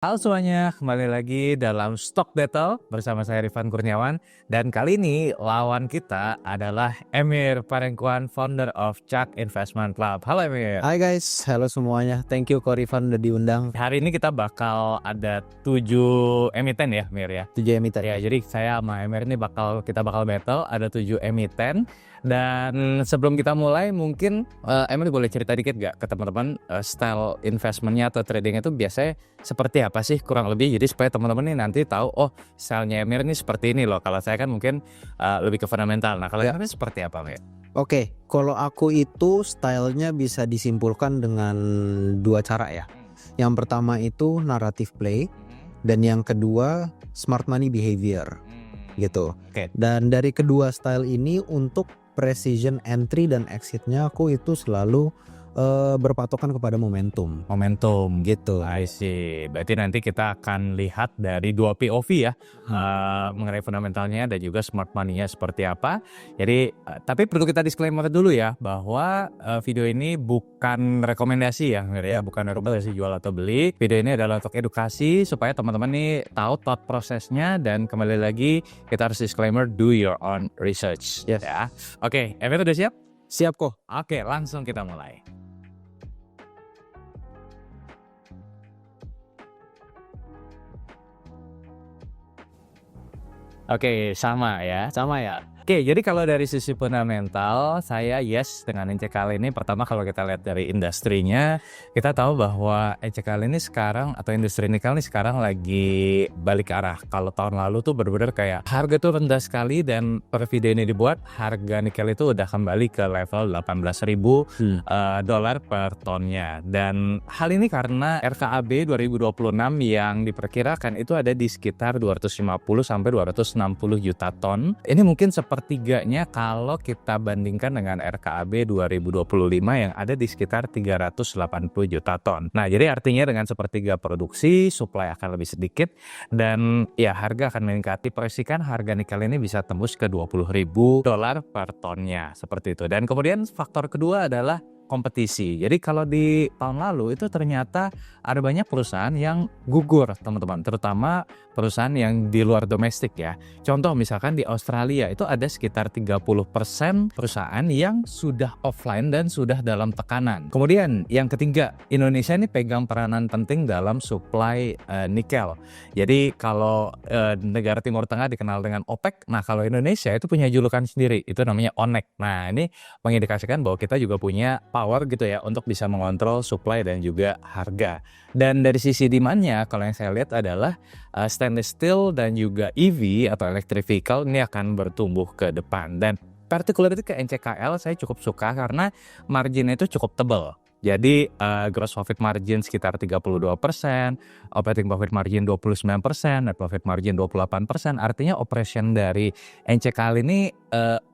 Halo semuanya, kembali lagi dalam Stock Battle bersama saya Rifan Kurniawan. Dan kali ini lawan kita adalah Emir Parengkuan, founder of Chak Investment Club. Halo Emir. Hai guys, halo semuanya. Thank you Ko Rifan udah diundang. Hari ini kita bakal ada 7 emiten ya Emir ya. 7 emiten. Ya, jadi saya sama Emir ini kita bakal battle, ada 7 emiten. Dan sebelum kita mulai mungkin Emir boleh cerita dikit gak ke teman-teman style investmentnya atau tradingnya itu biasanya seperti apa sih kurang lebih, jadi supaya teman-teman ini nanti tahu oh stylenya Emir ini seperti ini loh. Kalau saya kan mungkin lebih ke fundamental. Nah kalau Emir seperti apa Emir? Oke, kalau aku itu stylenya bisa disimpulkan dengan dua cara ya. Yang pertama itu narrative play dan yang kedua smart money behavior gitu. Oke. Dan dari kedua style ini untuk precision entry dan exitnya aku itu selalu berpatokan kepada momentum gitu. I see. Berarti nanti kita akan lihat dari dua POV ya, mengenai fundamentalnya dan juga smart money-nya seperti apa. Jadi tapi perlu kita disclaimer dulu ya bahwa video ini bukan rekomendasi ya, bukan rekomendasi jual atau beli. Video ini adalah untuk edukasi supaya teman-teman nih tahu thought prosesnya, dan kembali lagi kita harus disclaimer, do your own research. Yes. Ya. Oke, Emir udah siap? Siap kok. Oke, langsung kita mulai. Oke, sama ya. Sama ya. Oke, jadi kalau dari sisi fundamental, saya yes dengan NCKL ini. Pertama kalau kita lihat dari industrinya, kita tahu bahwa NCKL ini sekarang, atau industri nikel ini sekarang lagi balik arah. Kalau tahun lalu tuh benar-benar kayak harga tuh rendah sekali, dan per video ini dibuat, harga nikel itu udah kembali ke level 18.000 dolar per tonnya. Dan hal ini karena RKAB 2026 yang diperkirakan itu ada di sekitar 250 sampai 260 juta ton. Ini mungkin sepertiganya kalau kita bandingkan dengan RKAB 2025 yang ada di sekitar 380 juta ton. Nah, jadi artinya dengan sepertiga produksi, supply akan lebih sedikit, dan ya harga akan meningkat. Diproyeksikan harga nikel ini bisa tembus ke 20.000 dolar per tonnya, seperti itu. Dan kemudian faktor kedua adalah kompetisi. Jadi kalau di tahun lalu itu ternyata ada banyak perusahaan yang gugur teman-teman, terutama perusahaan yang di luar domestik ya. Contoh misalkan di Australia itu ada sekitar 30% perusahaan yang sudah offline dan sudah dalam tekanan. Kemudian yang ketiga, Indonesia ini pegang peranan penting dalam supply nikel. Jadi kalau negara Timur Tengah dikenal dengan OPEC, nah kalau Indonesia itu punya julukan sendiri, itu namanya ONEC. Nah ini mengindikasikan bahwa kita juga punya power gitu ya untuk bisa mengontrol supply dan juga harga. Dan dari sisi demand-nya kalau yang saya lihat adalah stainless steel dan juga EV atau electric vehicle ini akan bertumbuh ke depan. Dan particularly ke NCKL saya cukup suka karena marginnya itu cukup tebal. Jadi gross profit margin sekitar 32%, operating profit margin 29%, net profit margin 28%. Artinya operation dari NCKL ini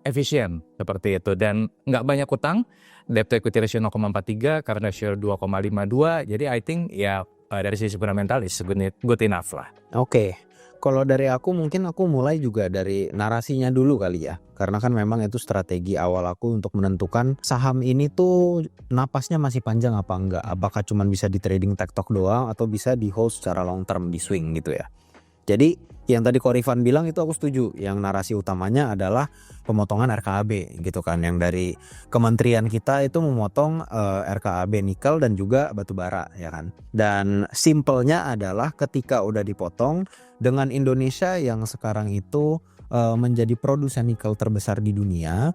efisien seperti itu, dan nggak banyak utang. Debt to equity ratio 0,43, current ratio 2,52. Jadi I think ya dari sisi fundamental is good enough lah. Oke. Kalau dari aku mungkin aku mulai juga dari narasinya dulu kali ya. Karena kan memang itu strategi awal aku untuk menentukan saham ini tuh napasnya masih panjang apa enggak. Apakah cuma bisa di trading tektok doang atau bisa di hold secara long term, di swing gitu ya. Jadi yang tadi Ko Rifan bilang itu aku setuju. Yang narasi utamanya adalah pemotongan RKAB gitu kan. Yang dari kementerian kita itu memotong RKAB nikel dan juga batu bara ya kan. Dan simpelnya adalah ketika udah dipotong, dengan Indonesia yang sekarang itu menjadi produsen nikel terbesar di dunia.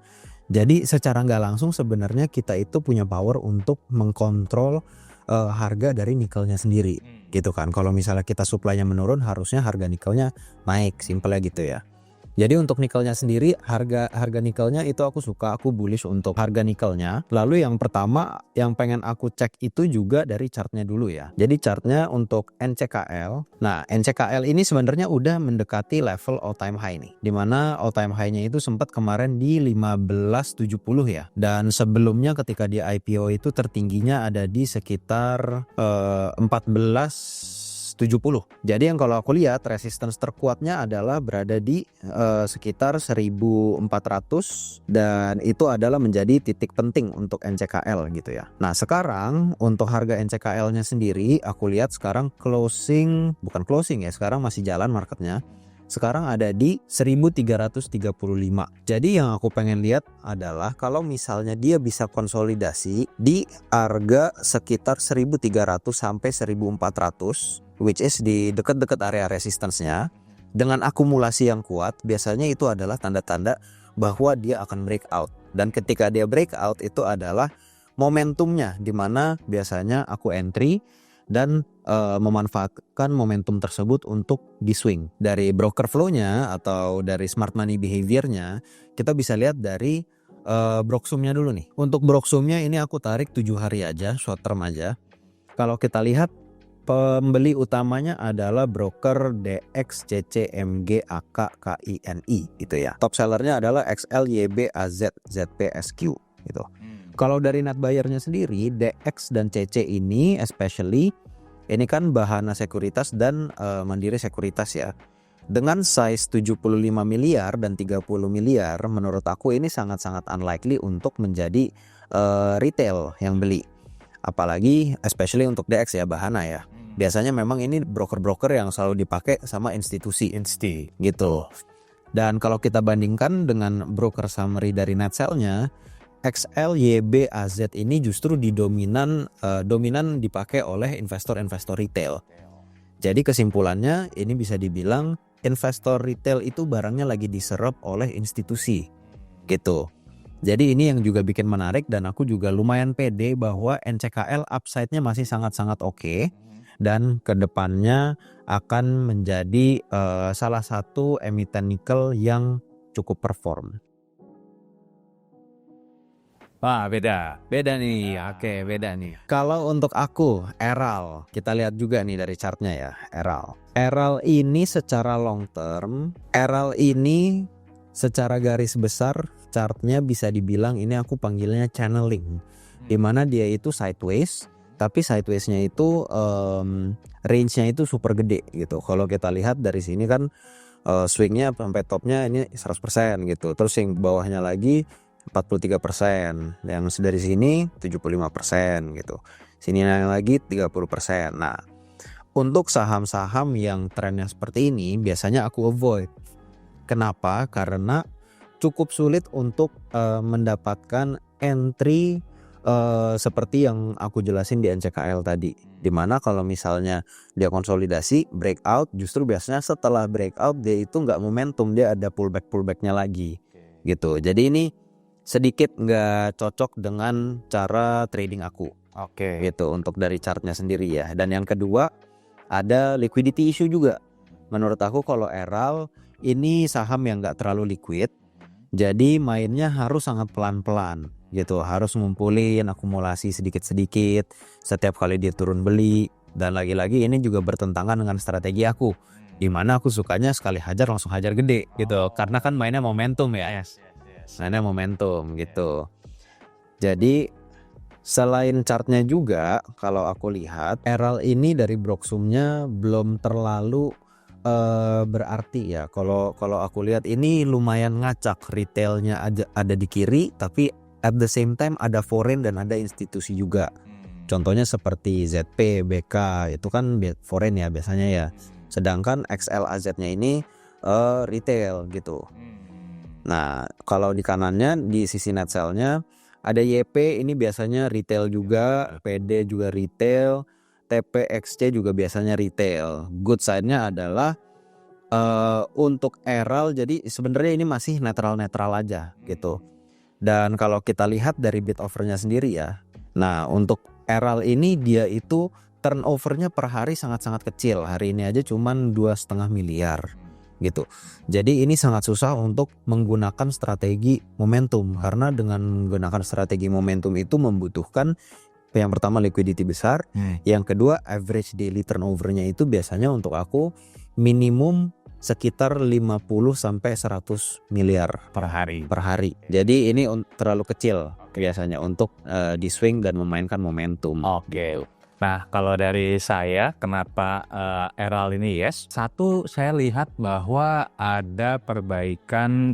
Jadi secara nggak langsung sebenarnya kita itu punya power untuk mengkontrol harga dari nikelnya sendiri gitu kan. Kalau misalnya kita supply-nya menurun, harusnya harga nikelnya naik, simpelnya gitu ya. Jadi untuk nikelnya sendiri, harga nikelnya itu aku suka, aku bullish untuk harga nikelnya. Lalu yang pertama yang pengen aku cek itu juga dari chartnya dulu ya. Jadi chartnya untuk NCKL. Nah NCKL ini sebenarnya udah mendekati level all time high nih. Dimana all time high-nya itu sempat kemarin di 1570 ya. Dan sebelumnya ketika di IPO itu tertingginya ada di sekitar 14 70. Jadi yang kalau aku lihat resistance terkuatnya adalah berada di sekitar 1400 dan itu adalah menjadi titik penting untuk NCKL gitu ya. Nah, sekarang untuk harga NCKL-nya sendiri aku lihat sekarang bukan closing ya, sekarang masih jalan marketnya. Sekarang ada di 1335. Jadi yang aku pengen lihat adalah kalau misalnya dia bisa konsolidasi di harga sekitar 1300 sampai 1400, which is di dekat-dekat area resistance-nya dengan akumulasi yang kuat, biasanya itu adalah tanda-tanda bahwa dia akan breakout. Dan ketika dia breakout itu adalah momentumnya, di mana biasanya aku entry dan memanfaatkan momentum tersebut untuk di swing. Dari broker flow-nya atau dari smart money behavior-nya, kita bisa lihat dari Broksum-nya dulu nih. Untuk Broksum-nya ini aku tarik 7 hari aja, short term aja. Kalau kita lihat pembeli utamanya adalah broker DXCCMGAKKINI gitu ya. Top sellernya adalah XLYBAZ ZPSQ gitu. Kalau dari net buyer-nya sendiri, DX dan CC ini especially ini kan Bahana Sekuritas dan Mandiri Sekuritas ya. Dengan size 75 miliar dan 30 miliar, menurut aku ini sangat-sangat unlikely untuk menjadi retail yang beli. Apalagi especially untuk DX ya, Bahana ya. Biasanya memang ini broker-broker yang selalu dipakai sama institusi gitu. Dan kalau kita bandingkan dengan broker summary dari net sell-nya, XLYBAZ ini justru dominan dipakai oleh investor-investor retail. Jadi kesimpulannya ini bisa dibilang investor retail itu barangnya lagi diserap oleh institusi gitu. Jadi ini yang juga bikin menarik dan aku juga lumayan pede bahwa NCKL upside-nya masih sangat-sangat oke dan kedepannya akan menjadi salah satu emiten nikel yang cukup perform. Wah, beda nih. Oke, beda nih. Kalau untuk aku, Eral, kita lihat juga nih dari chartnya ya, Eral ini secara long term, Eral ini secara garis besar chartnya bisa dibilang ini aku panggilnya channeling, dimana dia itu sideways, tapi sidewaysnya itu range-nya itu super gede gitu. Kalau kita lihat dari sini kan swingnya sampai topnya ini 100% gitu, terus yang bawahnya lagi 43%, yang dari sini 75% gitu, sini lagi 30%. Nah, untuk saham-saham yang trennya seperti ini biasanya aku avoid. Kenapa? Karena cukup sulit untuk mendapatkan entry seperti yang aku jelasin di NCKL tadi, dimana kalau misalnya dia konsolidasi breakout, justru biasanya setelah breakout dia itu nggak momentum, dia ada pullbacknya lagi gitu. Jadi ini sedikit nggak cocok dengan cara trading aku. Gitu untuk dari chartnya sendiri ya. Dan yang kedua ada liquidity issue juga. Menurut aku kalau Eral ini saham yang nggak terlalu liquid, jadi mainnya harus sangat pelan-pelan gitu. Harus ngumpulin akumulasi sedikit-sedikit setiap kali dia turun beli. Dan lagi-lagi ini juga bertentangan dengan strategi aku, dimana aku sukanya sekali hajar langsung hajar gede gitu. Karena kan mainnya momentum ya. Mainnya momentum gitu. Jadi selain chartnya juga kalau aku lihat Eral ini dari Broksum-nya belum terlalu berarti ya. Kalau aku lihat ini lumayan ngacak, retailnya ada di kiri tapi at the same time ada foreign dan ada institusi juga. Contohnya seperti ZP, BK itu kan foreign ya biasanya ya. Sedangkan XLAZ-nya ini retail gitu. Nah, kalau di kanannya di sisi net sell-nya ada YP, ini biasanya retail juga, PD juga retail, TPXC juga biasanya retail. Good side-nya adalah untuk Eral, jadi sebenarnya ini masih netral-netral aja gitu. Dan kalau kita lihat dari bid offer-nya sendiri ya, nah untuk Eral ini dia itu turnover-nya per hari sangat-sangat kecil. Hari ini aja cuman 2,5 miliar gitu. Jadi ini sangat susah untuk menggunakan strategi momentum, karena dengan menggunakan strategi momentum itu membutuhkan yang pertama liquidity besar, yang kedua average daily turnover-nya itu biasanya untuk aku minimum sekitar 50 sampai 100 miliar per hari. Jadi ini terlalu kecil biasanya untuk di swing dan memainkan momentum. Oke. Nah, kalau dari saya, kenapa Eral ini yes? Satu, saya lihat bahwa ada perbaikan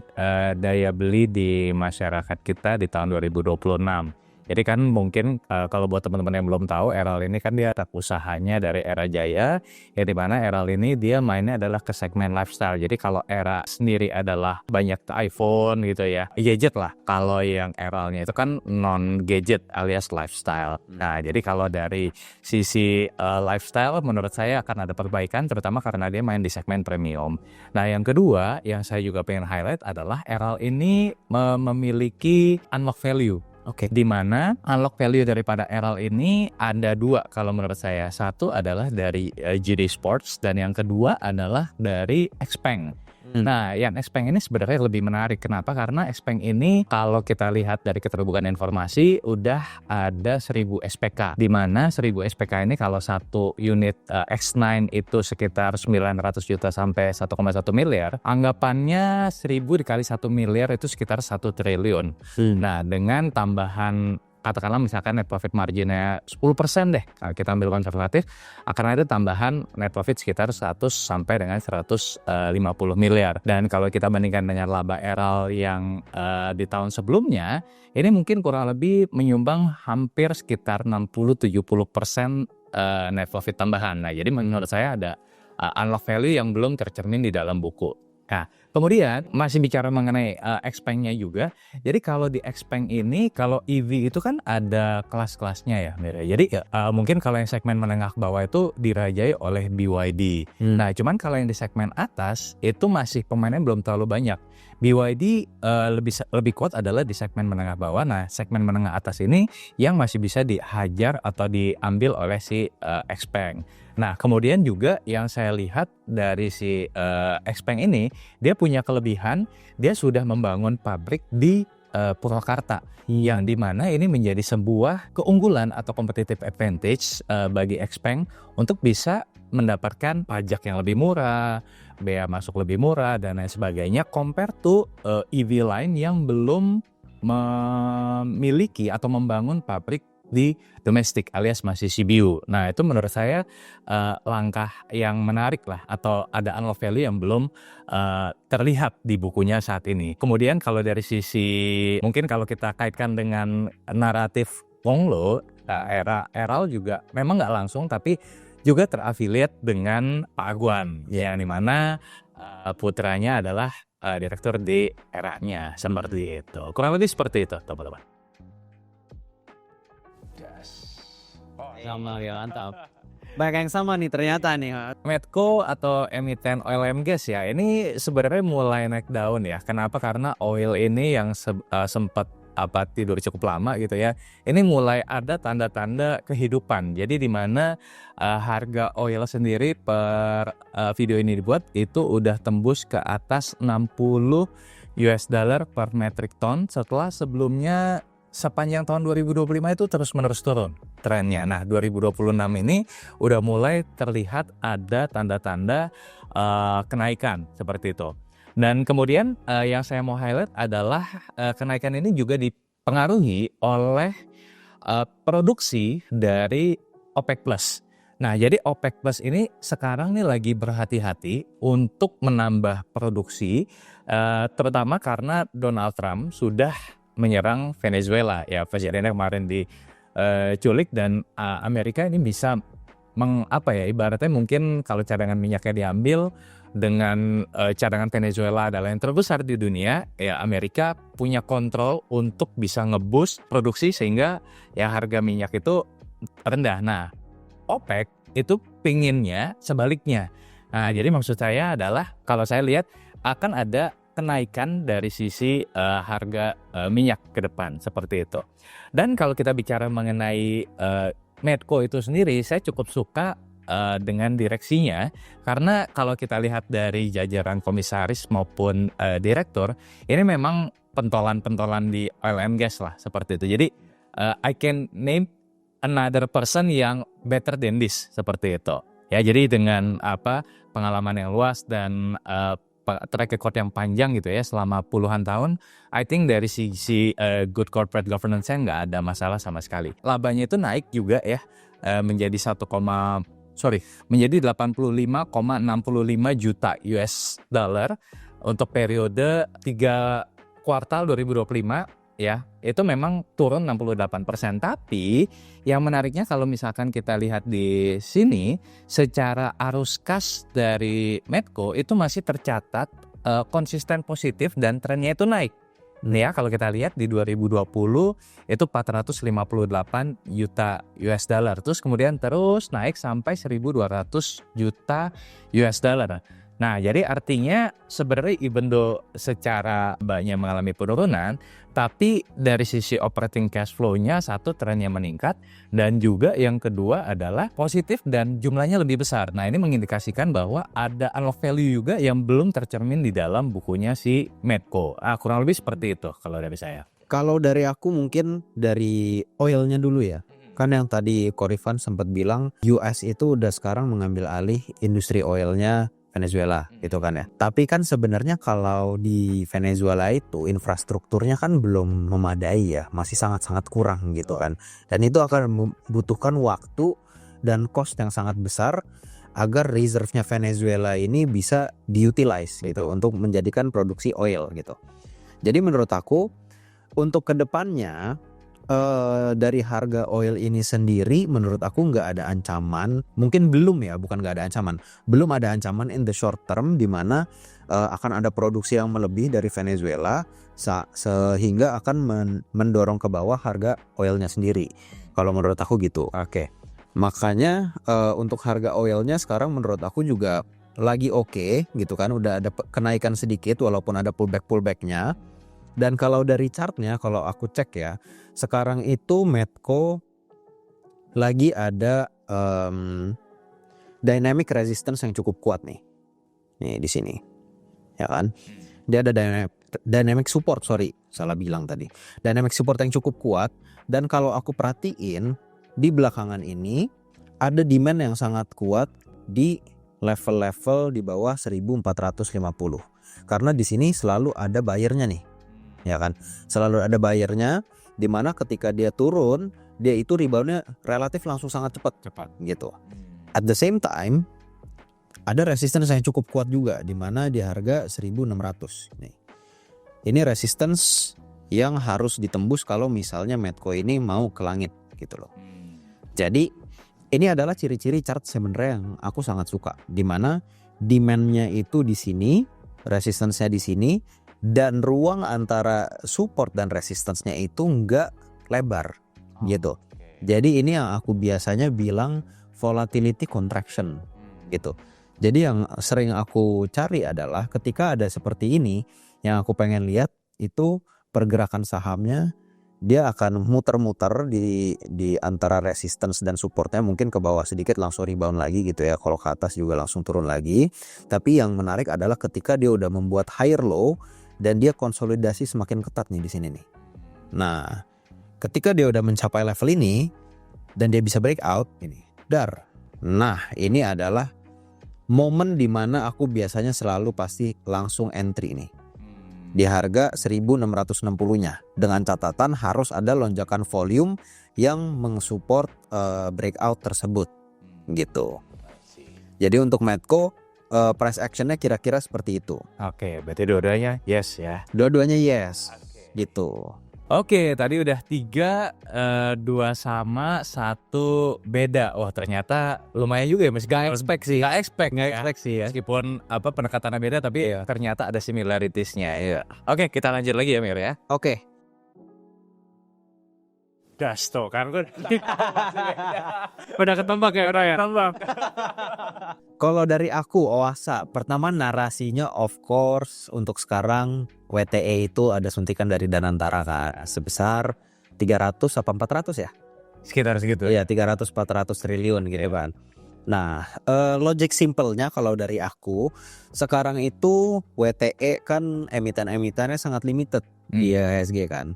daya beli di masyarakat kita di tahun 2026. Jadi kan mungkin kalau buat teman-teman yang belum tahu, Eral ini kan dia anak usahanya dari Era Jaya, ya di mana Eral ini dia mainnya adalah ke segmen lifestyle. Jadi kalau Era sendiri adalah banyak iPhone gitu ya, gadget lah. Kalau yang Eralnya itu kan non gadget alias lifestyle. Nah, jadi kalau dari sisi lifestyle menurut saya akan ada perbaikan, terutama karena dia main di segmen premium. Nah, yang kedua yang saya juga pengen highlight adalah Eral ini memiliki unlock value. Oke. Di mana unlock value daripada Eral ini ada dua kalau menurut saya. Satu adalah dari GD Sports dan yang kedua adalah dari Xpeng. Nah, yang Xpeng ini sebenarnya lebih menarik. Kenapa? Karena Xpeng ini kalau kita lihat dari keterbukaan informasi udah ada 1000 SPK. Di mana 1000 SPK ini kalau satu unit X9 itu sekitar 900 juta sampai 1,1 miliar. Anggapannya 1000 dikali 1 miliar itu sekitar 1 triliun. Nah, dengan tambahan katakanlah misalkan net profit marginnya 10% deh, nah, kita ambil konservatif, akan ada tambahan net profit sekitar 100 sampai dengan 150 miliar. Dan kalau kita bandingkan dengan laba Eral yang di tahun sebelumnya, ini mungkin kurang lebih menyumbang hampir sekitar 60-70% net profit tambahan. Nah, jadi menurut saya ada unlock value yang belum tercermin di dalam buku. Nah, kemudian masih bicara mengenai Xpeng-nya juga. Jadi kalau di Xpeng ini, kalau EV itu kan ada kelas-kelasnya ya, Mira. Jadi mungkin kalau yang segmen menengah ke bawah itu dirajai oleh BYD. Nah, cuman kalau yang di segmen atas itu masih pemainnya belum terlalu banyak. BYD lebih kuat adalah di segmen menengah bawah. Nah, segmen menengah atas ini yang masih bisa dihajar atau diambil oleh si Xpeng. Nah, kemudian juga yang saya lihat dari si Xpeng ini, dia punya kelebihan, dia sudah membangun pabrik di Purwakarta, yang dimana ini menjadi sebuah keunggulan atau competitive advantage bagi Xpeng untuk bisa mendapatkan pajak yang lebih murah, bea masuk lebih murah, dan lain sebagainya, compare to EV lain yang belum memiliki atau membangun pabrik di domestik alias masih CBU. Nah, itu menurut saya langkah yang menarik lah, atau ada unlock value yang belum terlihat di bukunya saat ini. Kemudian kalau dari sisi mungkin kalau kita kaitkan dengan naratif Wonglo, Eral juga memang nggak langsung tapi juga terafiliat dengan Pak Agwan, yang dimana putranya adalah direktur di Eranya, seperti itu. Kurang lebih seperti itu, teman-teman. Sama ya, mantap. Banyak yang sama nih ternyata nih. Medco atau emiten oil and gas ya, ini sebenarnya mulai naik daun ya. Kenapa? Karena oil ini yang sempat tidur cukup lama gitu ya. Ini mulai ada tanda-tanda kehidupan. Jadi di mana harga oil sendiri per video ini dibuat itu udah tembus ke atas 60 US dollar per metric ton, setelah sebelumnya sepanjang tahun 2025 itu terus-menerus turun trennya. Nah, 2026 ini udah mulai terlihat ada tanda-tanda kenaikan seperti itu. Dan kemudian yang saya mau highlight adalah kenaikan ini juga dipengaruhi oleh produksi dari OPEC Plus. Nah, jadi OPEC Plus ini sekarang nih lagi berhati-hati untuk menambah produksi, terutama karena Donald Trump sudah menyerang Venezuela ya, presidennya kemarin diculik, dan Amerika ini bisa ibaratnya mungkin kalau cadangan minyaknya diambil dengan cadangan Venezuela adalah yang terbesar di dunia ya, Amerika punya kontrol untuk bisa ngeboost produksi sehingga ya harga minyak itu rendah. Nah, OPEC itu pinginnya sebaliknya. Nah, jadi maksud saya adalah kalau saya lihat akan ada kenaikan dari sisi harga minyak ke depan seperti itu. Dan kalau kita bicara mengenai Medco itu sendiri, saya cukup suka dengan direksinya, karena kalau kita lihat dari jajaran komisaris maupun direktur, ini memang pentolan-pentolan di oil and gas lah seperti itu. Jadi I can name another person yang better than this seperti itu. Ya, jadi dengan pengalaman yang luas dan track record yang panjang gitu ya selama puluhan tahun, I think dari sisi good corporate governance-nya nggak ada masalah sama sekali. Labanya itu naik juga ya, menjadi 85,65 juta US dollar untuk periode 3 kuartal 2025 ya. Itu memang turun 68%. Tapi yang menariknya kalau misalkan kita lihat di sini secara arus kas dari Medco itu masih tercatat konsisten positif dan trennya itu naik. Nih ya, kalau kita lihat di 2020 itu 458 juta US dollar. Terus kemudian terus naik sampai 1.200 juta US dollar. Nah, jadi artinya sebenarnya even though secara banyak mengalami penurunan, tapi dari sisi operating cash flow-nya satu trennya meningkat, dan juga yang kedua adalah positif dan jumlahnya lebih besar. Nah, ini mengindikasikan bahwa ada unlock value juga yang belum tercermin di dalam bukunya si Medco. Kurang lebih seperti itu kalau dari saya. Kalau dari aku mungkin dari oilnya dulu ya. Kan yang tadi Korifan sempat bilang US itu udah sekarang mengambil alih industri oilnya Venezuela gitu kan ya. Tapi kan sebenarnya kalau di Venezuela itu infrastrukturnya kan belum memadai ya, masih sangat-sangat kurang gitu kan. Dan itu akan membutuhkan waktu dan cost yang sangat besar agar reserve-nya Venezuela ini bisa diutilize gitu untuk menjadikan produksi oil gitu. Jadi menurut aku untuk kedepannya dari harga oil ini sendiri menurut aku nggak ada ancaman, mungkin belum ya, bukan nggak ada ancaman, belum ada ancaman in the short term di mana akan ada produksi yang melebihi dari Venezuela sehingga akan mendorong ke bawah harga oilnya sendiri. Kalau menurut aku gitu. Oke. Makanya untuk harga oilnya sekarang menurut aku juga lagi oke gitu kan, udah ada kenaikan sedikit walaupun ada pullback-pullbacknya. Dan kalau dari chartnya, kalau aku cek ya, sekarang itu Medco lagi ada dynamic resistance yang cukup kuat nih di sini, ya kan? Dia ada dynamic support, salah bilang tadi. Dynamic support yang cukup kuat, dan kalau aku perhatiin di belakangan ini ada demand yang sangat kuat di level-level di bawah 1450. Karena di sini selalu ada buyernya nih. Ya kan, selalu ada buyernya di mana ketika dia turun dia itu reboundnya relatif langsung sangat cepat gitu. At the same time ada resistance yang cukup kuat juga di mana di harga 1600 nih. Ini resistance yang harus ditembus kalau misalnya Medco ini mau ke langit gitu loh. Jadi ini adalah ciri-ciri chart sebenarnya yang aku sangat suka, di mana demand-nya itu di sini, resistance-nya di sini, dan ruang antara support dan resistance-nya itu nggak lebar gitu. Jadi ini yang aku biasanya bilang volatility contraction gitu. Jadi yang sering aku cari adalah ketika ada seperti ini, yang aku pengen lihat itu pergerakan sahamnya dia akan muter-muter di antara resistance dan supportnya, mungkin ke bawah sedikit langsung rebound lagi gitu ya. Kalau ke atas juga langsung turun lagi. Tapi yang menarik adalah ketika dia udah membuat higher low dan dia konsolidasi semakin ketat nih di sini nih. Nah, ketika dia udah mencapai level ini dan dia bisa breakout ini, nah, ini adalah momen dimana aku biasanya selalu pasti langsung entry nih di harga 1660-nya, dengan catatan harus ada lonjakan volume yang mensupport breakout tersebut gitu. Jadi untuk Medco price actionnya kira-kira seperti itu. Oke, berarti dua-duanya yes ya. Dua-duanya yes gitu. Oke, tadi udah 3, 2 sama, 1 beda. Wah, ternyata lumayan juga ya, Mas. Gak expect sih ya. Meskipun pendekatannya beda, tapi ternyata ada similaritiesnya. Iya. Oke, kita lanjut lagi ya, Mir ya. Oke. Das tuh kan gue udah ketembak ya orang ya. Kalau dari aku Oasa, pertama narasinya of course untuk sekarang WTE itu ada suntikan dari Danantara kan sebesar 300 apa 400 ya? Sekitar segitu. Iya, 300-400 triliun gitu kan. Nah, logic simpelnya kalau dari aku sekarang itu WTE kan emiten-emitennya sangat limited di IHSG kan.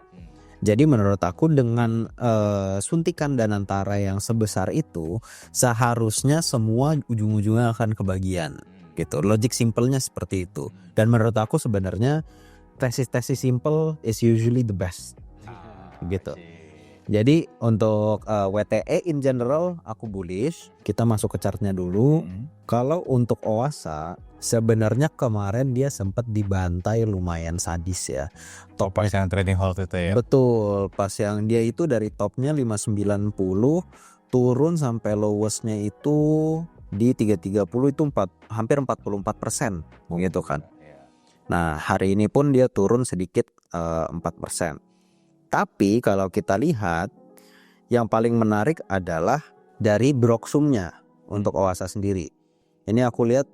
Jadi menurut aku dengan suntikan Danantara yang sebesar itu seharusnya semua ujung-ujungnya akan kebagian gitu. Logic simpelnya seperti itu. Dan menurut aku sebenarnya tesis simple is usually the best gitu. Jadi untuk WTE in general aku bullish. Kita masuk ke chartnya dulu. Kalau untuk OASA sebenarnya kemarin dia sempat dibantai lumayan sadis ya. Pas yang trading halt itu ya. Betul, pas yang dia itu dari topnya 590 turun sampai lowestnya itu di 330 itu hampir 44% gitu kan. Nah hari ini pun dia turun sedikit 4%. Tapi kalau kita lihat yang paling menarik adalah dari Broksumnya untuk OASA sendiri. Ini aku lihat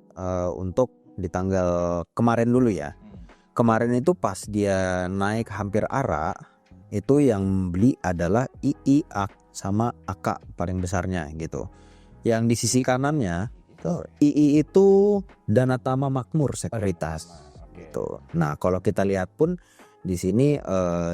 untuk di tanggal kemarin dulu ya. Kemarin itu pas dia naik hampir arah, itu yang beli adalah II sama AK paling besarnya gitu. Yang di sisi kanannya II itu Danatama Makmur Sekuritas gitu. Nah kalau kita lihat pun di sini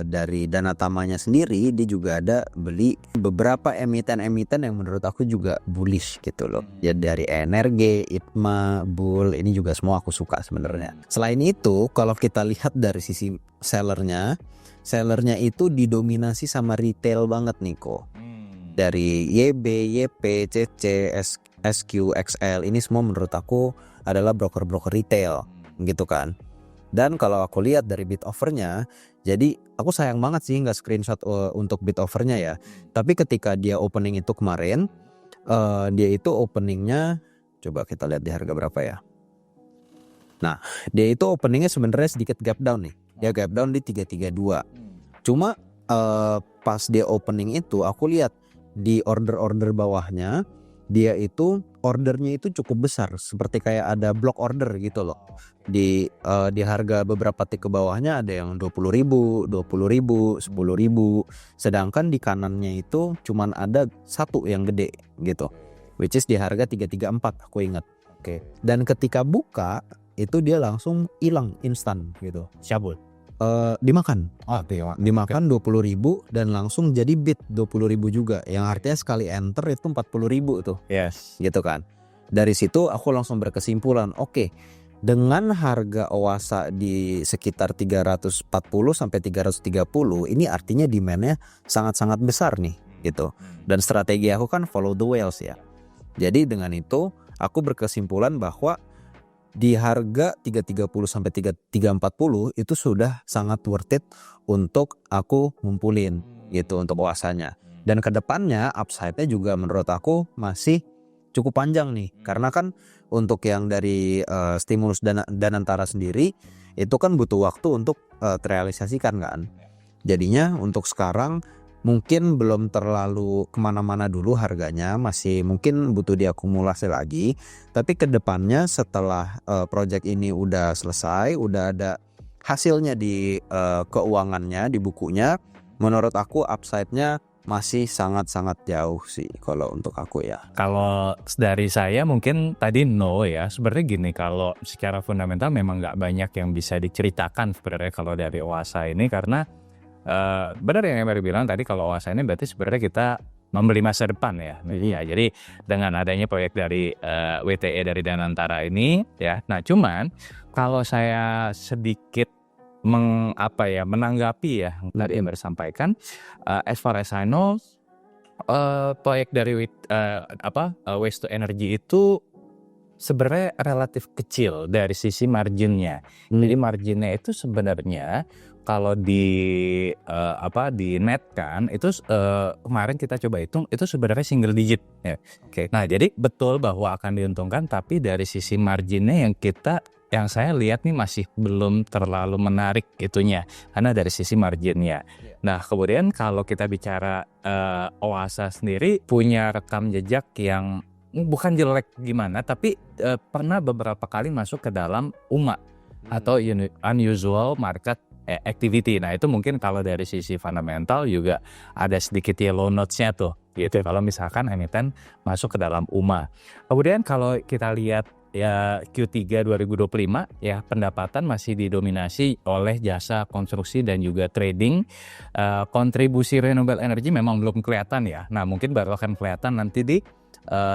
dari Danatamanya sendiri dia juga ada beli beberapa emiten-emiten yang menurut aku juga bullish gitu loh. Ya dari NRG, ITMA, Bull ini juga semua aku suka sebenarnya. Selain itu kalau kita lihat dari sisi sellernya itu didominasi sama retail banget nih kok. Dari YB, YP, CC, SQ, XL ini semua menurut aku adalah broker-broker retail gitu kan. Dan kalau aku lihat dari bid offernya, jadi aku sayang banget sih nggak screenshot untuk bid offernya ya. Tapi ketika dia opening itu kemarin, dia itu openingnya, coba kita lihat di harga berapa ya. Nah, dia itu openingnya sebenarnya sedikit gap down nih. Dia gap down di 332. Cuma pas dia opening itu, aku lihat di order-order bawahnya, dia itu ordernya itu cukup besar, seperti kayak ada block order gitu loh. Di harga beberapa tick ke bawahnya ada yang 20.000, 20.000, 10.000. Sedangkan di kanannya itu cuman ada satu yang gede gitu. Which is di harga 334 aku ingat. Oke. Dan ketika buka itu dia langsung hilang instan gitu. Cabut. Dimakan. Dimakan 20.000 dan langsung jadi bid 20.000 juga. Yang artinya sekali enter itu 40.000 tuh. Yes. Gitu kan. Dari situ aku langsung berkesimpulan, oke, dengan harga OASA di sekitar 340 sampai 330 ini artinya demand-nya sangat-sangat besar nih gitu. Dan strategi aku kan follow the whales ya. Jadi dengan itu aku berkesimpulan bahwa di harga 330 sampai 340 itu sudah sangat worth it untuk aku ngumpulin gitu untuk OASA-nya. Dan kedepannya upside-nya juga menurut aku masih cukup panjang nih, karena kan untuk yang dari stimulus Danantara sendiri itu kan butuh waktu untuk terrealisasikan kan. Jadinya untuk sekarang mungkin belum terlalu kemana-mana dulu harganya, masih mungkin butuh diakumulasi lagi. Tapi kedepannya setelah project ini udah selesai, udah ada hasilnya di keuangannya, di bukunya, menurut aku upside-nya masih sangat-sangat jauh sih kalau untuk aku ya. Kalau dari saya mungkin tadi no ya. Sebenarnya gini, kalau secara fundamental memang nggak banyak yang bisa diceritakan sebenarnya kalau dari OASA ini, karena benar yang Emery bilang tadi, kalau OASA ini berarti sebenarnya kita membeli masa depan ya. Iya, jadi dengan adanya proyek dari WTE dari Danantara ini ya. Nah, cuman kalau saya sedikit menanggapi ya tadi Emery sampaikan, as far as I know, proyek dari waste to energy itu sebenarnya relatif kecil dari sisi marginnya. Jadi marginnya itu sebenarnya kalau di net kan itu kemarin kita coba hitung itu sebenarnya single digit ya. Oke. Nah, jadi betul bahwa akan diuntungkan, tapi dari sisi marginnya yang saya lihat nih masih belum terlalu menarik itunya, karena dari sisi marginnya. Nah, kemudian kalau kita bicara OASA sendiri punya rekam jejak yang bukan jelek gimana, tapi pernah beberapa kali masuk ke dalam UMA atau unusual market activity. Nah, itu mungkin kalau dari sisi fundamental juga ada sedikit yellow notes-nya tuh gitu, kalau misalkan emiten masuk ke dalam UMA. Kemudian kalau kita lihat ya Q3 2025 ya, pendapatan masih didominasi oleh jasa konstruksi dan juga trading. Kontribusi renewable energy memang belum kelihatan ya. Nah, mungkin baru akan kelihatan nanti di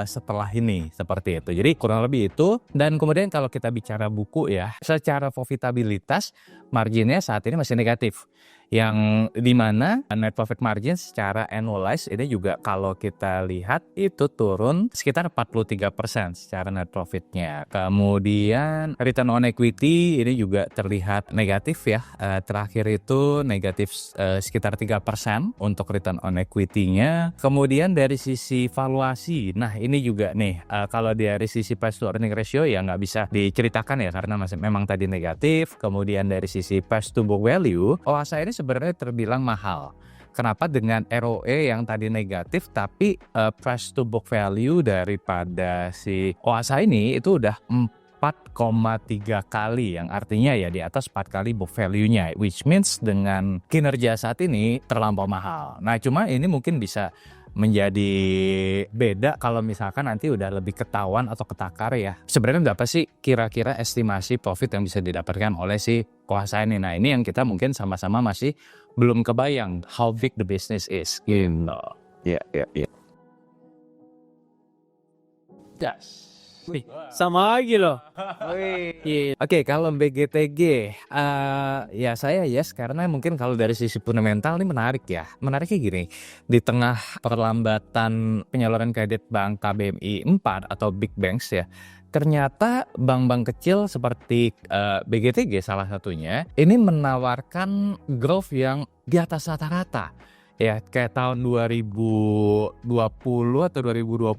setelah ini, seperti itu. Jadi kurang lebih itu. Dan kemudian kalau kita bicara buku ya, secara profitabilitas marginnya saat ini masih negatif. yang dimana net profit margin secara annualized ini juga kalau kita lihat itu turun sekitar 43% secara net profitnya. Kemudian return on equity ini juga terlihat negatif ya. Terakhir itu negatif sekitar 3% untuk return on equity-nya. Kemudian dari sisi valuasi, nah ini juga nih kalau dari sisi price to earning ratio ya nggak bisa diceritakan ya karena masih memang tadi negatif. Kemudian dari sisi price to book value, OASA ini sebenarnya terbilang mahal. Kenapa dengan ROE yang tadi negatif tapi price to book value daripada si OASA ini itu udah 4,3 kali, yang artinya ya di atas 4 kali book value-nya, which means dengan kinerja saat ini terlampau mahal. Nah cuma ini mungkin bisa menjadi beda kalau misalkan nanti udah lebih ketahuan atau ketakar ya. Sebenarnya berapa sih kira-kira estimasi profit yang bisa didapatkan oleh si OASA ini? Nah ini yang kita mungkin sama-sama masih belum kebayang how big the business is gitu. Ya. Das. Sama lagi loh. Oke, kalau BGTG, ya saya yes karena mungkin kalau dari sisi fundamental ini menarik ya. Menariknya gini, di tengah perlambatan penyaluran kredit bank KBMI 4 atau big banks ya, ternyata bank-bank kecil seperti BGTG salah satunya ini menawarkan growth yang di atas rata-rata. Ya kayak tahun 2020 atau 2021,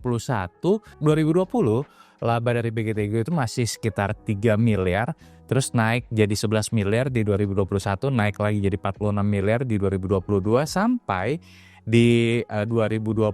2020 laba dari BGTG itu masih sekitar 3 miliar, terus naik jadi 11 miliar di 2021, naik lagi jadi 46 miliar di 2022, sampai di 2025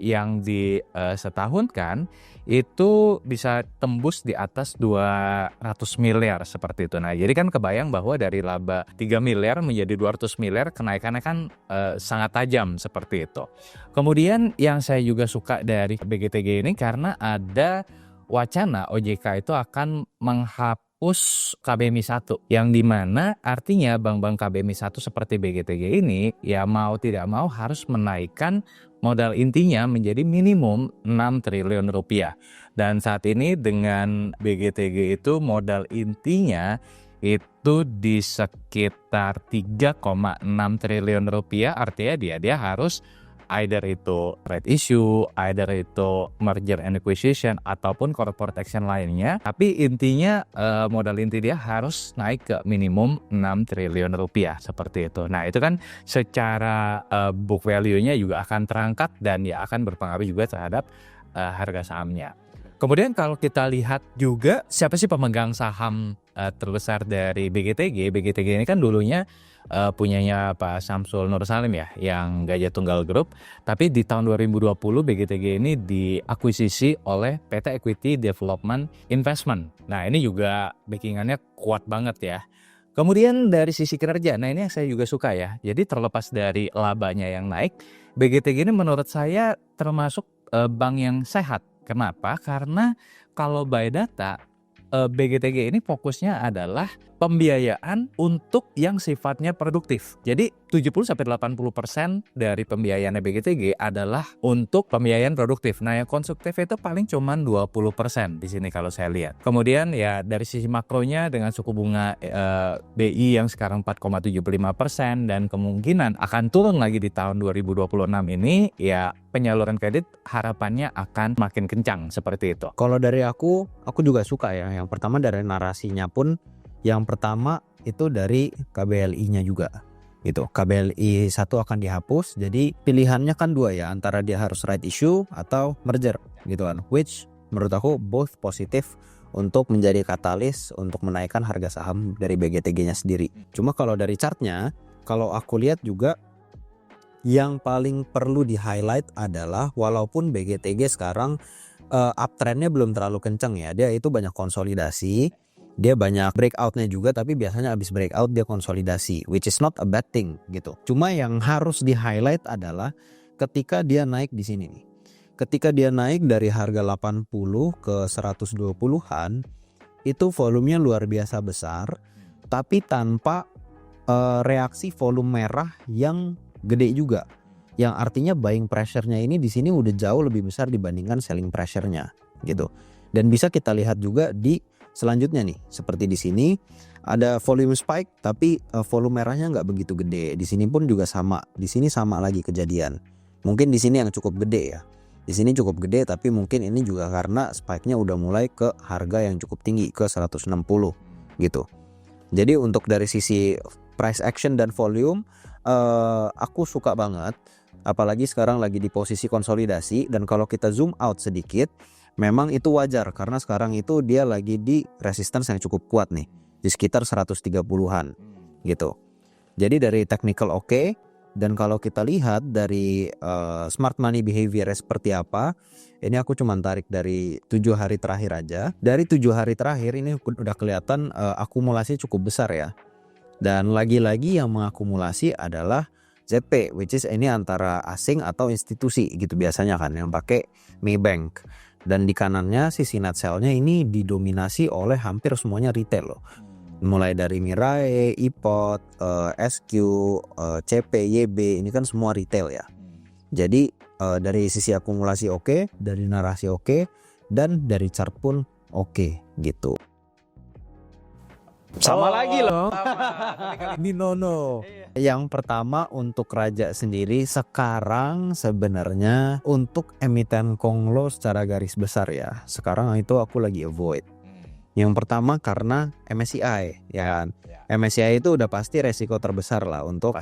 yang di setahunkan itu bisa tembus di atas 200 miliar seperti itu. Nah jadi kan kebayang bahwa dari laba 3 miliar menjadi 200 miliar kenaikannya kan sangat tajam seperti itu. Kemudian yang saya juga suka dari BGTG ini karena ada wacana OJK itu akan menghapus KBMI 1, yang dimana artinya bank-bank KBMI 1 seperti BGTG ini ya mau tidak mau harus menaikkan modal intinya menjadi minimum 6 triliun rupiah. Dan saat ini dengan BGTG itu modal intinya itu di sekitar 3,6 triliun rupiah, artinya dia harus either itu right issue, either itu merger and acquisition ataupun corporate action lainnya. Tapi intinya modal inti dia harus naik ke minimum 6 triliun rupiah seperti itu. Nah itu kan secara book value-nya juga akan terangkat dan ya akan berpengaruh juga terhadap harga sahamnya. Kemudian kalau kita lihat juga siapa sih pemegang saham terbesar dari BGTG. BGTG ini kan dulunya punyanya Pak Samsul Nur Salim ya, yang Gajah Tunggal Group. Tapi di tahun 2020 BGTG ini diakuisisi oleh PT Equity Development Investment. Nah ini juga backingannya kuat banget ya. Kemudian dari sisi kinerja, nah ini yang saya juga suka ya. Jadi terlepas dari labanya yang naik, BGTG ini menurut saya termasuk bank yang sehat. Kenapa? Karena kalau by data BGTG ini fokusnya adalah pembiayaan untuk yang sifatnya produktif. Jadi 70-80% dari pembiayaan BGTG adalah untuk pembiayaan produktif. Nah yang konsumtif itu paling cuma 20% di sini kalau saya lihat. Kemudian ya dari sisi makronya dengan suku bunga BI yang sekarang 4,75% dan kemungkinan akan turun lagi di tahun 2026 ini, ya penyaluran kredit harapannya akan makin kencang seperti itu. Kalau dari aku juga suka ya. Yang pertama dari narasinya pun, yang pertama itu dari KBLI-nya juga gitu. KBLI 1 akan dihapus, jadi pilihannya kan dua ya, antara dia harus right issue atau merger gitu kan, which menurut aku both positif untuk menjadi katalis untuk menaikkan harga saham dari BGTG-nya sendiri. Cuma kalau dari chartnya, kalau aku lihat juga yang paling perlu di highlight adalah walaupun BGTG sekarang uptrendnya belum terlalu kenceng ya, dia itu banyak konsolidasi, dia banyak breakoutnya juga, tapi biasanya abis breakout dia konsolidasi, which is not a bad thing gitu. Cuma yang harus di highlight adalah ketika dia naik di sini nih, ketika dia naik dari harga 80 ke 120-an, itu volumenya luar biasa besar, tapi tanpa reaksi volume merah yang gede juga. Yang artinya buying pressure-nya ini di sini udah jauh lebih besar dibandingkan selling pressure-nya gitu. Dan bisa kita lihat juga di selanjutnya nih, seperti di sini ada volume spike, tapi volume merahnya nggak begitu gede. Di sini pun juga sama. Di sini sama lagi kejadian. Mungkin di sini yang cukup gede ya. Di sini cukup gede, tapi mungkin ini juga karena spike-nya udah mulai ke harga yang cukup tinggi, ke 160 gitu. Jadi untuk dari sisi price action dan volume, aku suka banget. Apalagi sekarang lagi di posisi konsolidasi, dan kalau kita zoom out sedikit, memang itu wajar karena sekarang itu dia lagi di resistance yang cukup kuat nih, di sekitar 130-an gitu. Jadi dari technical oke, dan kalau kita lihat dari smart money behavior seperti apa, ini aku cuma tarik dari 7 hari terakhir aja. Dari 7 hari terakhir ini udah kelihatan akumulasi cukup besar ya. Dan lagi-lagi yang mengakumulasi adalah ZP, which is ini antara asing atau institusi gitu biasanya kan, yang pakai Maybank. Dan di kanannya sisi net sell-nya ini didominasi oleh hampir semuanya retail loh. Mulai dari Mirai, iPod, SQ, CP, YB, ini kan semua retail ya. Jadi dari sisi akumulasi oke, dari narasi oke, dan dari chart pun oke gitu. Sama lagi loh. Ini Nono. Yang pertama untuk Raja sendiri sekarang sebenarnya untuk emiten Konglo secara garis besar ya. Sekarang itu aku lagi avoid. Yang pertama karena MSCI ya kan. MSCI itu udah pasti resiko terbesar lah untuk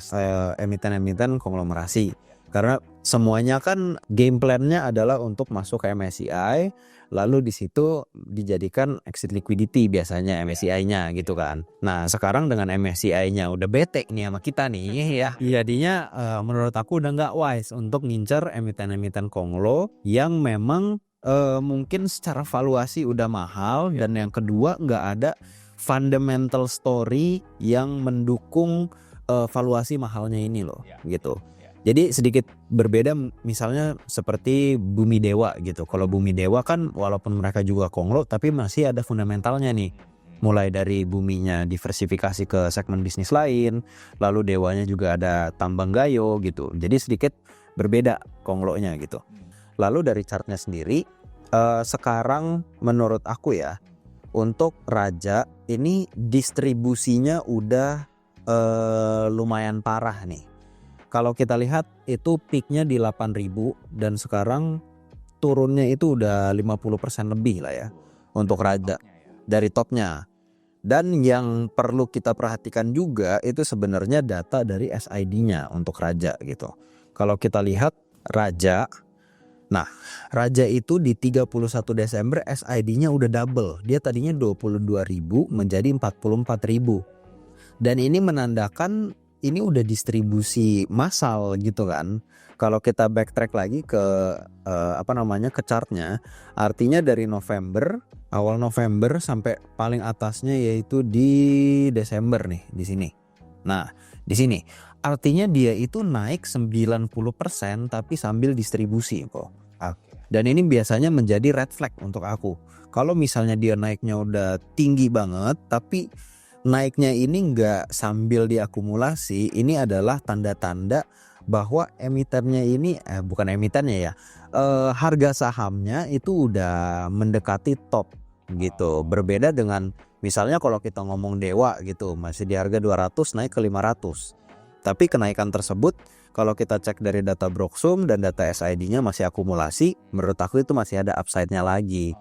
emiten-emiten konglomerasi. Karena semuanya kan game plan-nya adalah untuk masuk ke MSCI, lalu di situ dijadikan exit liquidity biasanya MSCI-nya gitu kan. Nah sekarang dengan MSCI-nya udah bete nih sama kita nih ya, jadinya menurut aku udah nggak wise untuk ngincer emiten-emiten konglo yang memang mungkin secara valuasi udah mahal, dan yang kedua nggak ada fundamental story yang mendukung valuasi mahalnya ini loh gitu. Jadi sedikit berbeda misalnya seperti Bumi Dewa gitu. Kalau Bumi Dewa kan walaupun mereka juga konglo tapi masih ada fundamentalnya nih. Mulai dari buminya diversifikasi ke segmen bisnis lain, lalu dewanya juga ada tambang gayo gitu. Jadi sedikit berbeda konglonya gitu. Lalu dari chartnya sendiri, sekarang menurut aku ya, untuk Raja ini distribusinya udah lumayan parah nih. Kalau kita lihat itu peaknya di 8.000 dan sekarang turunnya itu udah 50% lebih lah ya untuk Raja dari topnya. Dan yang perlu kita perhatikan juga itu sebenarnya data dari SID-nya untuk Raja gitu. Kalau kita lihat Raja, nah Raja itu di 31 Desember SID-nya udah double. Dia tadinya 22.000 menjadi 44.000. Dan ini menandakan ini udah distribusi massal gitu kan. Kalau kita backtrack lagi ke ke chartnya, artinya dari November, awal November sampai paling atasnya yaitu di Desember nih di sini. Nah, di sini artinya dia itu naik 90% tapi sambil distribusi kok. Dan ini biasanya menjadi red flag untuk aku. Kalau misalnya dia naiknya udah tinggi banget tapi naiknya ini nggak sambil diakumulasi, ini adalah tanda-tanda bahwa emitennya ini bukan emitennya ya, harga sahamnya itu udah mendekati top gitu. Berbeda dengan misalnya kalau kita ngomong Dewa gitu, masih di harga 200 naik ke 500. Tapi kenaikan tersebut kalau kita cek dari data Broksum dan data SID-nya masih akumulasi, menurut aku itu masih ada upside-nya lagi.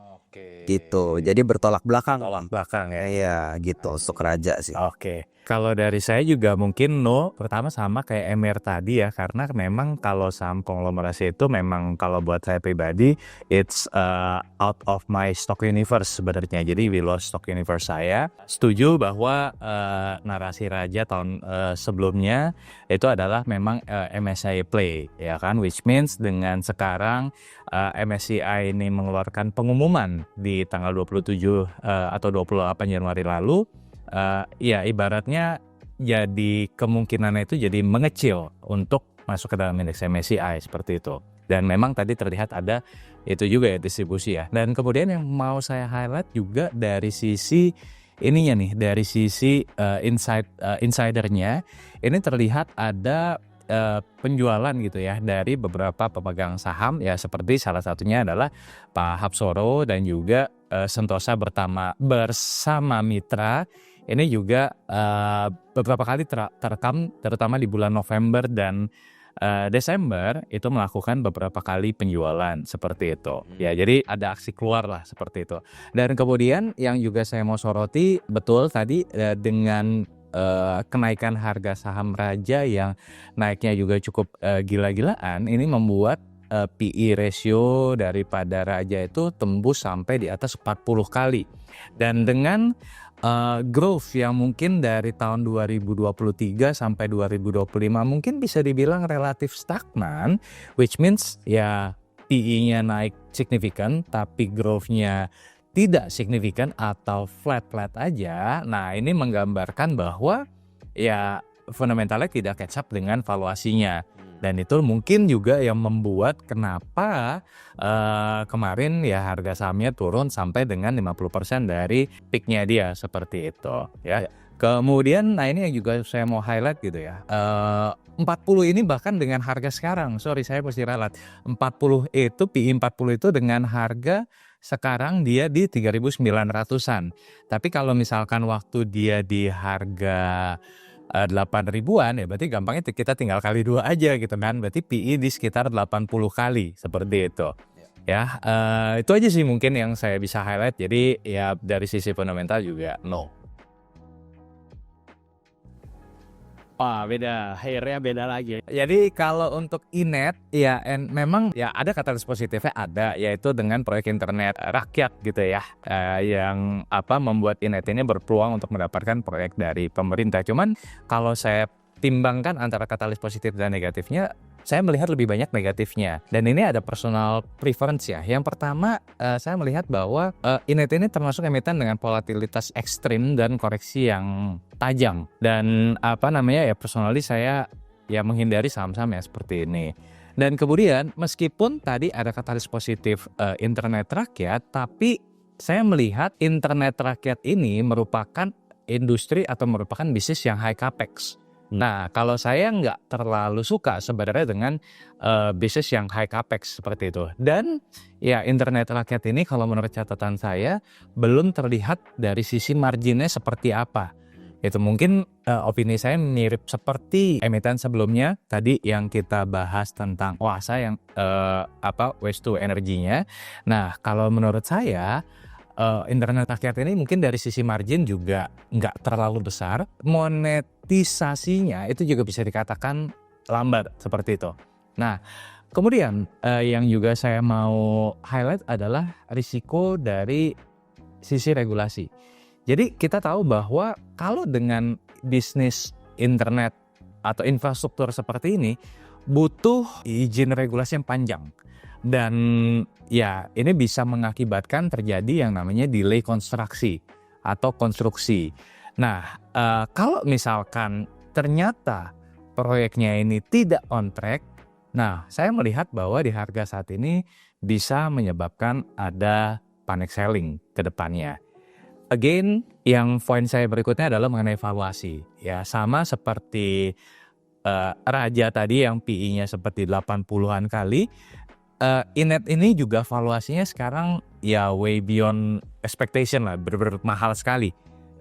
Gitu. Jadi bertolak belakang. Tolak belakang ya. Iya gitu, untuk Raja sih. Oke. Kalau dari saya juga mungkin pertama sama kayak Emir tadi ya, karena memang kalau saham konglomerasi itu memang kalau buat saya pribadi it's out of my stock universe sebenarnya. Jadi below stock universe saya. Setuju bahwa narasi Raja tahun sebelumnya itu adalah memang MSCI play ya kan, which means dengan sekarang MSCI ini mengeluarkan pengumuman di tanggal 27 atau 28 Januari lalu. Ya ibaratnya jadi kemungkinannya itu jadi mengecil untuk masuk ke dalam indeks MSCI seperti itu. Dan memang tadi terlihat ada itu juga ya distribusi ya. Dan kemudian yang mau saya highlight juga dari sisi ininya nih, dari sisi insidernya ini terlihat ada penjualan gitu ya dari beberapa pemegang saham ya, seperti salah satunya adalah Pak Hapsoro dan juga Sentosa bersama mitra ini juga beberapa kali terekam, terutama di bulan November dan Desember itu melakukan beberapa kali penjualan seperti itu. Ya, jadi ada aksi keluar lah seperti itu. Dan kemudian yang juga saya mau soroti, betul tadi dengan kenaikan harga saham Raja yang naiknya juga cukup gila-gilaan, ini membuat PE ratio daripada Raja itu tembus sampai di atas 40 kali. Dan dengan growth yang mungkin dari tahun 2023 sampai 2025 mungkin bisa dibilang relatif stagnan, which means ya PE-nya naik signifikan tapi growth-nya tidak signifikan atau flat-flat aja. Nah, ini menggambarkan bahwa ya fundamentalnya tidak catch up dengan valuasinya. Dan itu mungkin juga yang membuat kenapa kemarin ya harga sahamnya turun sampai dengan 50% dari peaknya dia seperti itu ya. Kemudian nah ini yang juga saya mau highlight gitu ya. 40 ini bahkan dengan harga sekarang, saya mesti ralat. 40 itu PI 40 itu dengan harga sekarang dia di 3.900-an. Tapi kalau misalkan waktu dia di harga 8 ribuan ya berarti gampangnya kita tinggal kali 2 aja gitu kan, berarti PE di sekitar 80 kali seperti itu ya. Itu aja sih mungkin yang saya bisa highlight. Jadi ya dari sisi fundamental juga no. Wah beda, akhirnya beda lagi. Jadi kalau untuk Inet ya memang ya ada katalis positifnya ada, yaitu dengan proyek internet rakyat gitu ya, yang membuat Inet ini berpeluang untuk mendapatkan proyek dari pemerintah. Cuman kalau saya timbangkan antara katalis positif dan negatifnya, saya melihat lebih banyak negatifnya. Dan ini ada personal preference ya. Yang pertama, saya melihat bahwa Inet ini termasuk emiten dengan volatilitas ekstrim dan koreksi yang tajam. Dan personally saya ya menghindari saham-saham yang seperti ini. Dan kemudian meskipun tadi ada katalis positif internet rakyat, tapi saya melihat internet rakyat ini merupakan industri atau merupakan bisnis yang high capex. Nah, kalau saya nggak terlalu suka sebenarnya dengan bisnis yang high capex seperti itu. Dan ya internet rakyat ini kalau menurut catatan saya belum terlihat dari sisi marginnya seperti apa. Itu mungkin opini saya mirip seperti emiten sebelumnya tadi yang kita bahas tentang Oasa yang waste to energy-nya. Nah, kalau menurut saya internet rakyat ini mungkin dari sisi margin juga nggak terlalu besar, monetisasinya itu juga bisa dikatakan lambat seperti itu. Nah, kemudian yang juga saya mau highlight adalah risiko dari sisi regulasi. Jadi kita tahu bahwa kalau dengan bisnis internet atau infrastruktur seperti ini butuh izin regulasi yang panjang. Dan ya ini bisa mengakibatkan terjadi yang namanya delay konstruksi atau konstruksi. Nah, kalau misalkan ternyata proyeknya ini tidak on track, nah saya melihat bahwa di harga saat ini bisa menyebabkan ada panic selling ke depannya. Again, yang poin saya berikutnya adalah mengenai valuasi. Ya, sama seperti Raja tadi yang PE-nya seperti 80-an kali. Inet ini juga valuasinya sekarang ya way beyond expectation lah, benar-benar mahal sekali.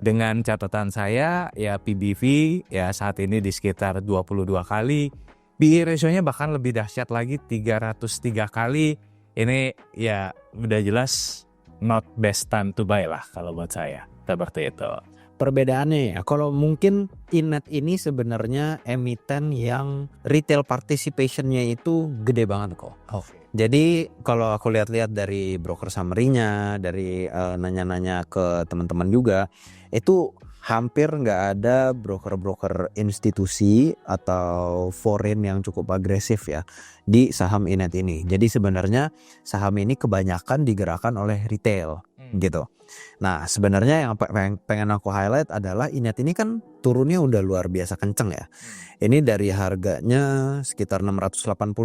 Dengan catatan saya ya PBV ya saat ini di sekitar 22 kali. PE ratio-nya bahkan lebih dahsyat lagi 303 kali. Ini ya udah jelas not best time to buy lah kalau buat saya. Seperti itu. Perbedaannya ya, kalau mungkin Inet ini sebenarnya emiten yang retail participation-nya itu gede banget kok. Jadi kalau aku lihat-lihat dari broker summary-nya, dari nanya-nanya ke teman-teman juga, itu hampir nggak ada broker-broker institusi atau foreign yang cukup agresif ya di saham Inet ini. Jadi sebenarnya saham ini kebanyakan digerakkan oleh retail gitu. Nah sebenarnya yang pengen aku highlight adalah Inet ini kan turunnya udah luar biasa kenceng ya. Ini dari harganya sekitar 685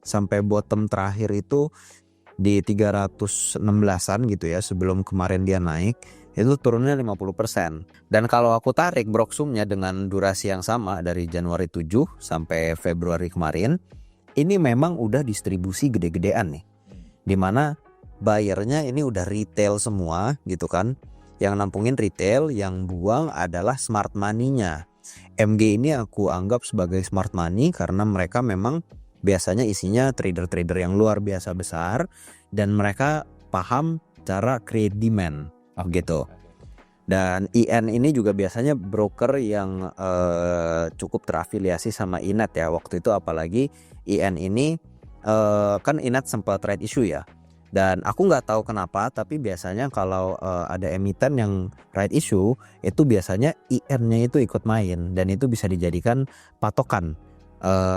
sampai bottom terakhir itu di 316-an gitu ya, sebelum kemarin dia naik itu turunnya 50%. Dan kalau aku tarik broksumnya dengan durasi yang sama dari Januari 7 sampai Februari kemarin, ini memang udah distribusi gede-gedean nih. Dimana buyernya ini udah retail semua gitu kan. Yang nampungin retail, yang buang adalah smart money-nya. MG ini aku anggap sebagai smart money karena mereka memang biasanya isinya trader-trader yang luar biasa besar dan mereka paham cara create demand gitu. Dan IN ini juga biasanya broker yang cukup terafiliasi sama Inet ya. Waktu itu apalagi IN ini kan Inet sempat trade issue ya. Dan aku nggak tahu kenapa, tapi biasanya kalau ada emiten yang right issue, itu biasanya IR-nya itu ikut main dan itu bisa dijadikan patokan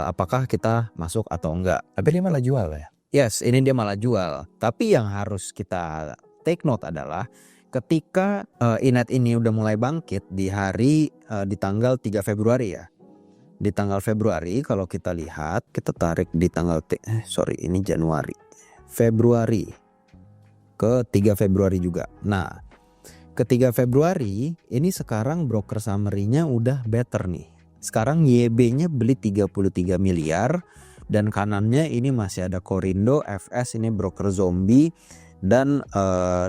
apakah kita masuk atau enggak. Tapi dia malah jual ya? Yes, ini dia malah jual. Tapi yang harus kita take note adalah ketika Inet ini udah mulai bangkit di hari di tanggal 3 Februari ya. Di tanggal Februari kalau kita lihat, kita tarik di tanggal ini Januari. Februari ke 3 Februari juga. Nah, ke 3 Februari ini sekarang broker summary-nya udah better nih. Sekarang YB-nya beli 33 miliar dan kanannya ini masih ada Korindo, FS ini broker zombie dan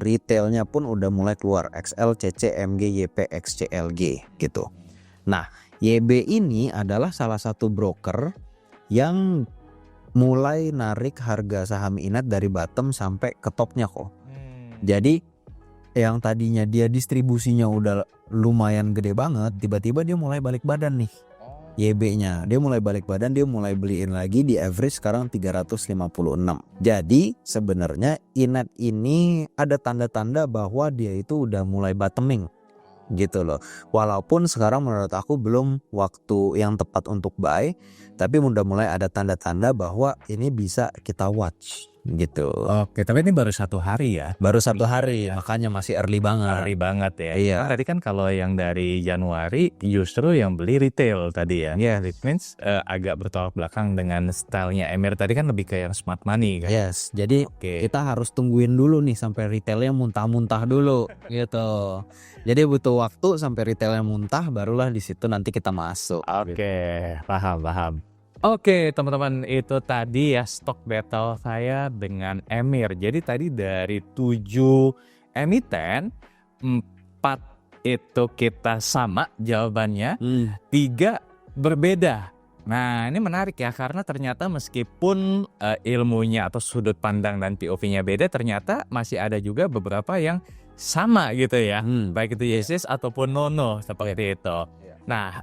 retailnya pun udah mulai keluar XL, CC, MG, YP, XCLG gitu. Nah, YB ini adalah salah satu broker yang mulai narik harga saham Inet dari bottom sampai ke topnya kok. Jadi yang tadinya dia distribusinya udah lumayan gede banget, tiba-tiba dia mulai balik badan nih. YB-nya dia mulai balik badan, dia mulai beliin lagi di average sekarang 356. Jadi sebenarnya Inet ini ada tanda-tanda bahwa dia itu udah mulai bottoming gitu loh. Walaupun sekarang menurut aku belum waktu yang tepat untuk buy, tapi udah mulai ada tanda-tanda bahwa ini bisa kita watch gitu. Oke, tapi ini baru 1 hari ya? Baru 1 hari, makanya masih early banget. Early banget ya. Iya. Tadi kan kalau yang dari Januari justru yang beli retail tadi ya. Yes. It means agak bertolak belakang dengan stylenya Emir tadi kan lebih ke yang smart money kan. Yes, jadi Oke. kita harus tungguin dulu nih sampai retailnya muntah-muntah dulu gitu. Jadi butuh waktu sampai retailnya muntah, barulah di situ nanti kita masuk. Oke, paham. Oke, teman-teman, itu tadi ya stock battle saya dengan Emir. Jadi tadi dari 7 emiten, 4 itu kita sama jawabannya, 3 berbeda. Nah, ini menarik ya karena ternyata meskipun ilmunya atau sudut pandang dan POV-nya beda, ternyata masih ada juga beberapa yang sama gitu ya. Baik itu Yesus ataupun Nono seperti itu. Nah,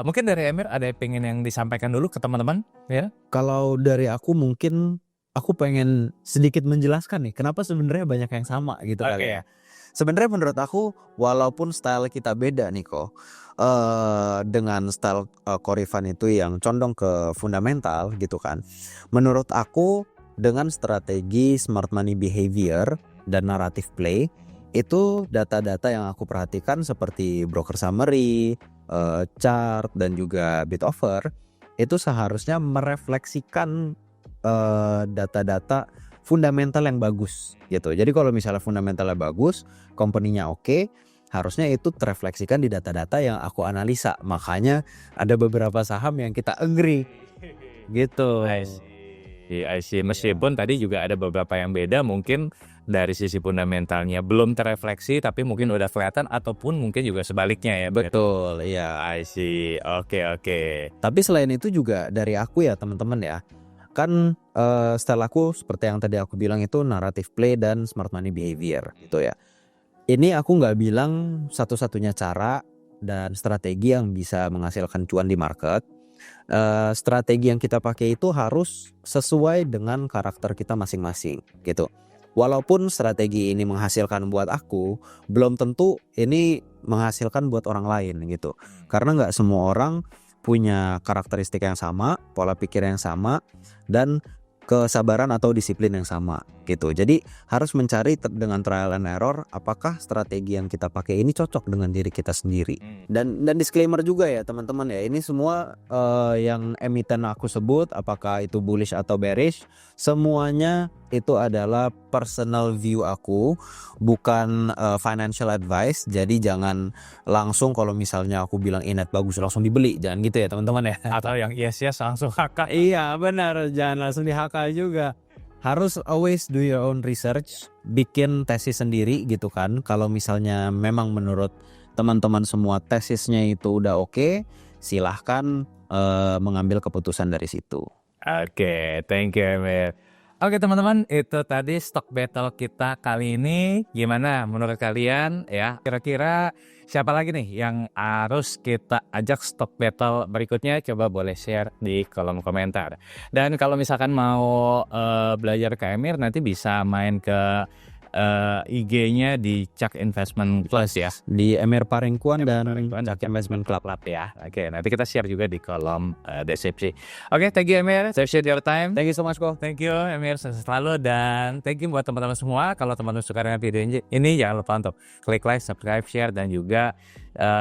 mungkin dari Emir ada yang pengen yang disampaikan dulu ke teman-teman ya? Kalau dari aku mungkin aku pengen sedikit menjelaskan nih kenapa sebenarnya banyak yang sama gitu kali ya. Sebenarnya menurut aku walaupun style kita beda nih kok, dengan style Korifan itu yang condong ke fundamental gitu kan. Menurut aku dengan strategi smart money behavior dan narrative play itu data-data yang aku perhatikan seperti broker summary, chart dan juga bid offer itu seharusnya merefleksikan data-data fundamental yang bagus gitu. Jadi kalau misalnya fundamentalnya bagus, company-nya oke, harusnya itu terefleksikan di data-data yang aku analisa. Makanya ada beberapa saham yang kita agree gitu. I see. Meskipun tadi juga ada beberapa yang beda, mungkin dari sisi fundamentalnya belum terefleksi tapi mungkin udah kelihatan ataupun mungkin juga sebaliknya ya. Betul, iya. I see. Oke. Tapi selain itu juga dari aku ya teman-teman ya, kan style aku seperti yang tadi aku bilang itu narrative play dan smart money behavior gitu ya. Ini aku nggak bilang satu-satunya cara dan strategi yang bisa menghasilkan cuan di market. Strategi yang kita pakai itu harus sesuai dengan karakter kita masing-masing gitu. Walaupun strategi ini menghasilkan buat aku, belum tentu ini menghasilkan buat orang lain gitu. Karena nggak semua orang punya karakteristik yang sama, pola pikir yang sama, dan kesabaran atau disiplin yang sama gitu. Jadi harus mencari dengan trial and error apakah strategi yang kita pakai ini cocok dengan diri kita sendiri. Dan disclaimer juga ya teman-teman ya, ini semua yang emiten aku sebut apakah itu bullish atau bearish, semuanya itu adalah personal view aku, bukan financial advice. Jadi jangan langsung kalau misalnya aku bilang Inet bagus langsung dibeli, jangan gitu ya teman-teman ya. Atau yang yes langsung HK. Iya benar, jangan langsung di HK juga. harus always do your own research, bikin tesis sendiri gitu kan. Kalau misalnya memang menurut teman-teman semua tesisnya itu udah oke, silahkan mengambil keputusan dari situ. Oke, thank you Emir. Oke teman-teman, itu tadi stock battle kita kali ini. Gimana menurut kalian ya? Kira-kira siapa lagi nih yang harus kita ajak stock battle berikutnya? Coba boleh share di kolom komentar. Dan kalau misalkan mau belajar ke Emir, nanti bisa main ke IG-nya di Cak Investment Plus ya. Di Emir Parengkuan dan Cak Investment Club ya. Oke, nanti kita share juga di kolom deskripsi. Oke, thank you Emir. Appreciate your time. Thank you so much Ko. Thank you Emir, sukses selalu, dan thank you buat teman-teman semua. Kalau teman-teman suka dengan video ini jangan lupa untuk klik like, subscribe, share, dan juga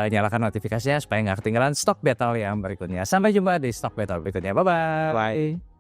nyalakan notifikasinya supaya nggak ketinggalan stock battle yang berikutnya. Sampai jumpa di stock battle berikutnya. Bye-bye. Bye.